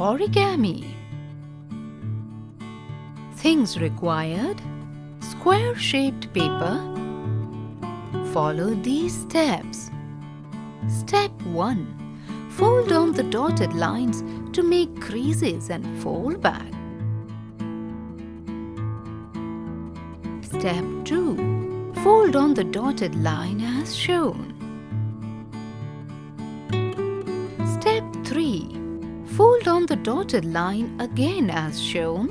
Origami. Things required: square-shaped paper. Follow these steps. Step 1. Fold on the dotted lines to make creases and fold back. Step 2. Fold on the dotted line as shown. Step 3. Fold on the dotted line again as shown.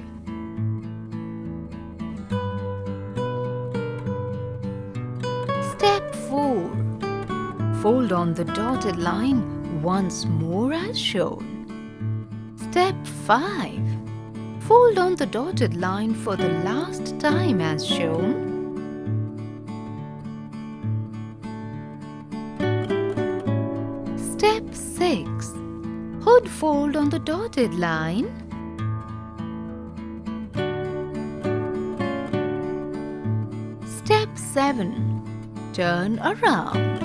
Step 4. Fold on the dotted line once more as shown. Step 5. Fold on the dotted line for the last time as shown. Step 6. Hood fold on the dotted line. Step 7. Turn around.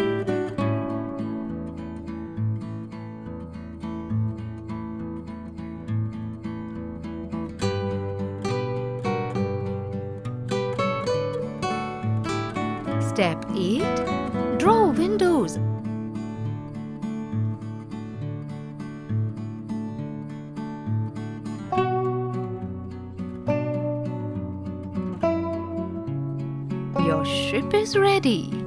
Step 8. Draw windows. Your ship is ready.